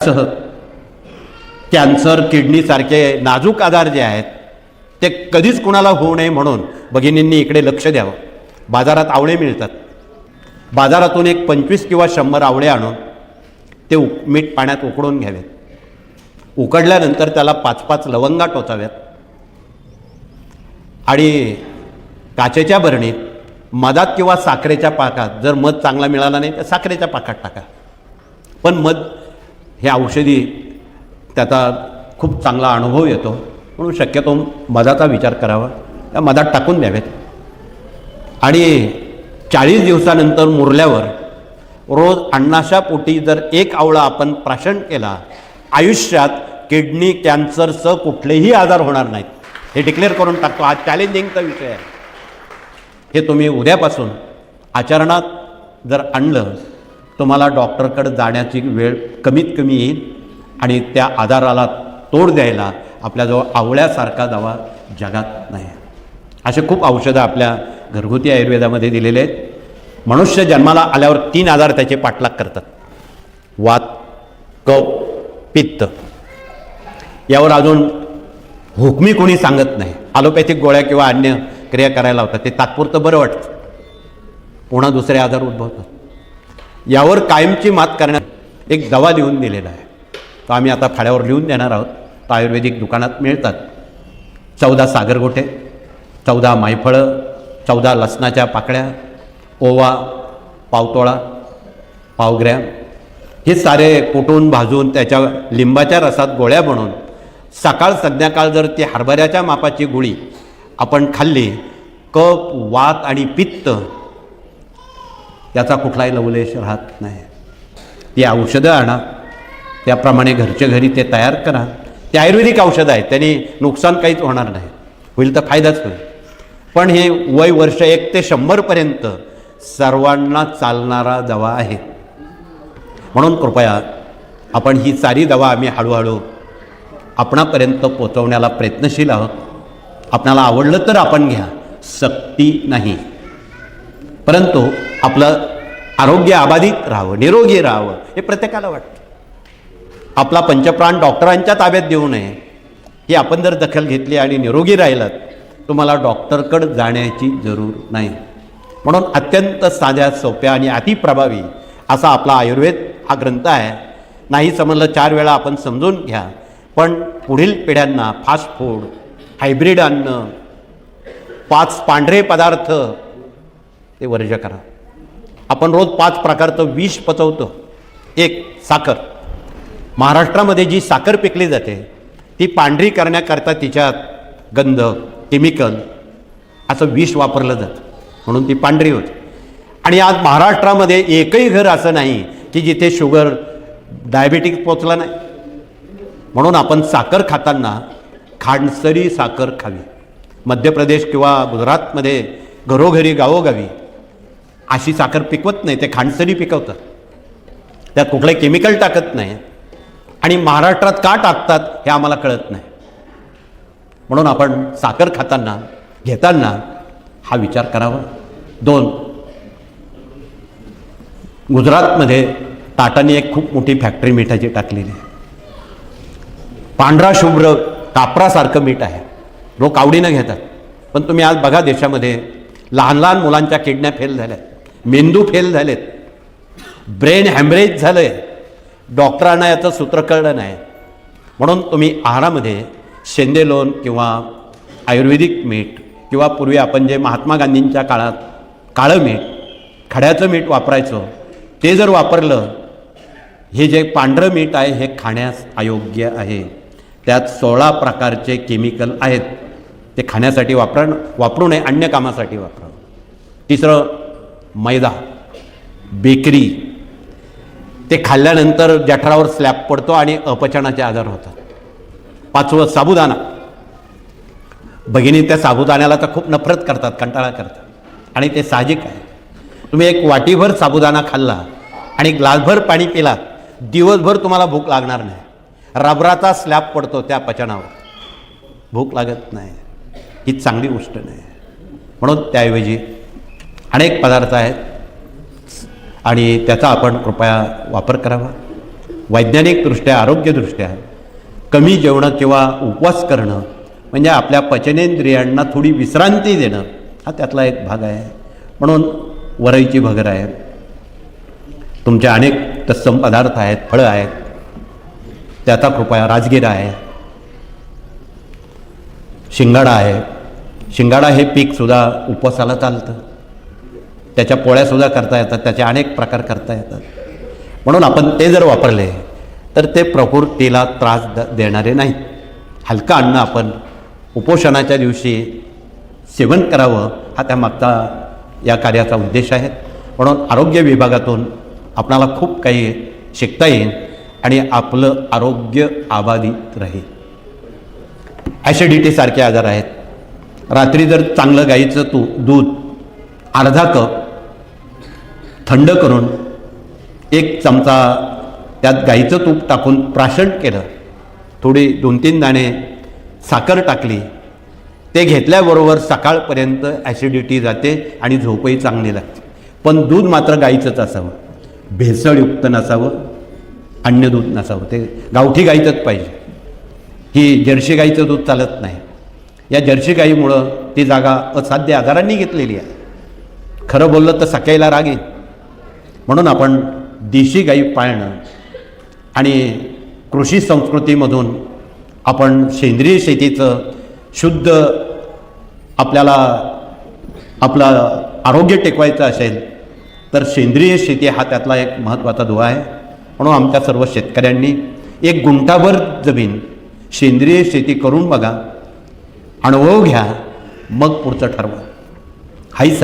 सह कॅन्सर, किडनीसारखे नाजूक आजार जे आहेत ते कधीच कुणाला होऊ नये म्हणून भगिनींनी इकडे लक्ष द्यावं. बाजारात आवळे मिळतात, बाजारातून एक 25 किंवा 100 आवळे आणून ते मीठ पाण्यात उकळून घ्यावेत. उकडल्यानंतर त्याला 5-5 लवंगा टोचाव्यात आणि काचेच्या भरणीत मधात किंवा साखरेच्या पाकात, जर मध चांगला मिळाला नाही तर साखरेच्या पाकात टाका, पण मध हे औषधी त्याचा खूप चांगला अनुभव येतो म्हणून शक्यतो मधाचा विचार करावा. त्या मधात टाकून द्यावेत आणि 40 दिवसानंतर मुरल्यावर रोज अन्नाच्या पोटी जर एक आवळा आपण प्राशन केला, आयुष्यात किडनी कॅन्सरचं कुठलेही आजार होणार नाहीत. हे डिक्लेअर करून टाकतो. हा चॅलेंजिंगचा विषय आहे. हे तुम्ही उद्यापासून आचरणात जर आणलं, तुम्हाला डॉक्टरकडे जाण्याची वेळ कमीत कमी येईल आणि त्या आजाराला तोड द्यायला आपल्याजवळ आवळ्यासारखा दवा जगात नाही. असे खूप औषधं आपल्या घरगुती आयुर्वेदामध्ये दिलेले आहेत. मनुष्य जन्माला आल्यावर 3 आजार त्याचे पाठलाग करतात: वात, कफ, पित्त. यावर अजून हुकमी कोणी सांगत नाही. ॲलोपॅथिक गोळ्या किंवा अन्य क्रिया करायला होतात, ते तात्पुरतं बरं वाटतं, पुन्हा दुसरे आजार उद्भवतात. यावर कायमची मात करण्यात एक दवा लिहून दिलेला आहे, तो आम्ही आता फाड्यावर लिहून देणार आहोत. तो आयुर्वेदिक दुकानात मिळतात. 14 सागरगोटे, 14 मायफळं, 14 लसणाच्या पाकळ्या, ओवा पावतोळा, पावग्रॅम, हे सारे कुटून भाजून त्याच्या लिंबाच्या रसात गोळ्या बनवून सकाळ संध्याकाळ जर ती हरभऱ्याच्या मापाची गोळी आपण खाल्ली, कफ, वात आणि पित्त याचा कुठलाही लवलेश राहत नाही. ती औषधं आणा, त्याप्रमाणे घरच्या घरी ते तयार करा. ते आयुर्वेदिक औषधं आहेत, त्यांनी नुकसान काहीच होणार नाही, होईल तर फायदाच होईल. पण हे वय वर्ष 1 ते 100पर्यंत सर्वांना चालणारा दवा आहे. म्हणून कृपया आपण ही सारी दवा आम्ही हळूहळू आपणापर्यंत पोचवण्याला प्रयत्नशील आहोत. आपणाला आवडलं तर आपण घ्या, सक्ती नाही. परंतु आपलं आरोग्य अबाधित राहावं, निरोगी राहावं हे प्रत्येकाला वाटतं. आपला पंचप्राण डॉक्टरांच्या ताब्यात देऊ नये. ही आपण जर दखल घेतली आणि निरोगी राहिलात, तुम्हाला डॉक्टरकडे जाण्याची जरूर नाही. म्हणून अत्यंत साध्या, सोप्या आणि अतिप्रभावी असा आपला आयुर्वेद हा ग्रंथ आहे. नाही समजलं 4 वेळा आपण समजून घ्या, पण पुढील पिढ्यांना फास्ट फूड, हायब्रिड अन्न, 5 पांढरे पदार्थ ते वर्ज्य करा. आपण रोज 5 प्रकारचं विष पचवतो. 1 साखर. महाराष्ट्रामध्ये जी साखर पिकली जाते ती पांढरी करण्याकरता तिच्यात गंध, केमिकल असं विष वापरलं जातं, म्हणून ती पांढरी होते. आणि आज महाराष्ट्रामध्ये एकही घर असं नाही की जिथे शुगर, डायबिटीस पोचला नाही. म्हणून आपण साखर खाताना खांडसरी साखर खावी. मध्य प्रदेश किंवा गुजरातमध्ये घरोघरी, गावोगावी अशी साखर पिकवत नाही, ते खांडसरी पिकवतात. त्यात कुठले केमिकल टाकत नाही. आणि महाराष्ट्रात का टाकतात हे आम्हाला कळत नाही. म्हणून आपण साखर खाताना, घेताना हा विचार करावा. 2, गुजरातमध्ये टाटाने एक खूप मोठी फॅक्टरी मिठाची टाकलेली आहे. पांढरा शुभ्र कापरासारखं मीठ आहे, लोक आवडीनं घेतात. पण तुम्ही आज बघा, देशामध्ये लहान लहान मुलांच्या किडन्या फेल झाल्यात, मेंदू फेल झालेत, ब्रेन हॅमरेज झालं आहे. डॉक्टरांना याचं सूत्र कळलं नाही. म्हणून तुम्ही आहारामध्ये शेंदेलोण किंवा आयुर्वेदिक मीठ किंवा पूर्वी आपण जे महात्मा गांधींच्या काळात काळं मीठ, खड्याचं मीठ वापरायचो, ते जर वापरलं, हे जे पांढरं मीठ आहे हे खाण्यास अयोग्य आहे. त्यात 16 प्रकारचे केमिकल आहेत. ते खाण्यासाठी वापरू नये, अन्य कामासाठी वापरावं. 3, मैदा, बेकरी, ते खाल्ल्यानंतर जठरावर स्लॅब पडतो आणि अपचनाचे आजार होतात. 5, साबुदाणा. भगिनी त्या साबुदाण्याला तर खूप नफरत करतात, कंटाळा करतात आणि ते साहजिक आहे. तुम्ही एक वाटीभर साबुदाणा खाल्ला आणि ग्लासभर पाणी पिला, दिवसभर तुम्हाला भूक लागणार नाही. रबराचा स्लॅब पडतो त्या पचनावर, भूक लागत नाही. ही चांगली गोष्ट नाही. म्हणून त्याऐवजी अनेक पदार्थ आहेत आणि त्याचा आपण कृपया वापर करावा. वैज्ञानिकदृष्ट्या आरोग्यदृष्ट्या कमी जेवणं किंवा उपवास करणं म्हणजे आपल्या पचनेंद्रियांना थोडी विश्रांती देणं हा त्यातला एक भाग आहे. म्हणून वरईची भगर आहे, तुमचे अनेक तत्सम पदार्थ आहेत, फळं आहेत, त्याचा कृपया राजगिरा आहे, शिंगाडा आहे. शिंगाडा हे पीकसुद्धा उपवासाला चालतं, त्याच्या पोळ्यासुद्धा करता येतात, त्याचे अनेक प्रकार करता येतात. म्हणून आपण ते जर वापरले तर ते प्रकृतीला त्रास देणारे नाहीत. हलका अन्न आपण उपोषणाच्या दिवशी सेवन करावं हा त्यामागचा या कार्याचा उद्देश आहे. म्हणून आरोग्य विभागातून आपणाला खूप काही शिकता येईल आणि आपलं आरोग्य अबाधित राहील. ॲसिडिटीसारखे आजार आहेत. रात्री जर चांगलं गाईचं दूध अर्धा कप थंड करून 1 चमचा त्यात गाईचं तूप टाकून प्राशन केलं, थोडी 2-3 दाणे साखर टाकली, ते घेतल्याबरोबर सकाळपर्यंत ॲसिडिटी जाते आणि झोपही चांगली लागते. पण दूध मात्र गाईचंच असावं, भेसळयुक्त नसावं, अन्य दूध नसावं, ते गावठी गाईचंच पाहिजे. ही जर्सी गाईचं दूध चालत नाही. या जर्सी गाईमुळं ती जागा असाध्य आजारांनी घेतलेली आहे. खरं बोललं तर सकाळीला राग येईल. म्हणून आपण देशी गाई पाळणं आणि कृषी संस्कृतीमधून आपण सेंद्रिय शेतीचं शुद्ध आपल्याला आपलं आरोग्य टिकवायचं असेल तर सेंद्रिय शेती हा त्यातला एक महत्त्वाचा दुवा आहे. म्हणून आमच्या सर्व शेतकऱ्यांनी 1 गुंठाभर जमीन सेंद्रिय शेती करून बघा, अनुभव घ्या, मग पुढचं ठरवा. हाही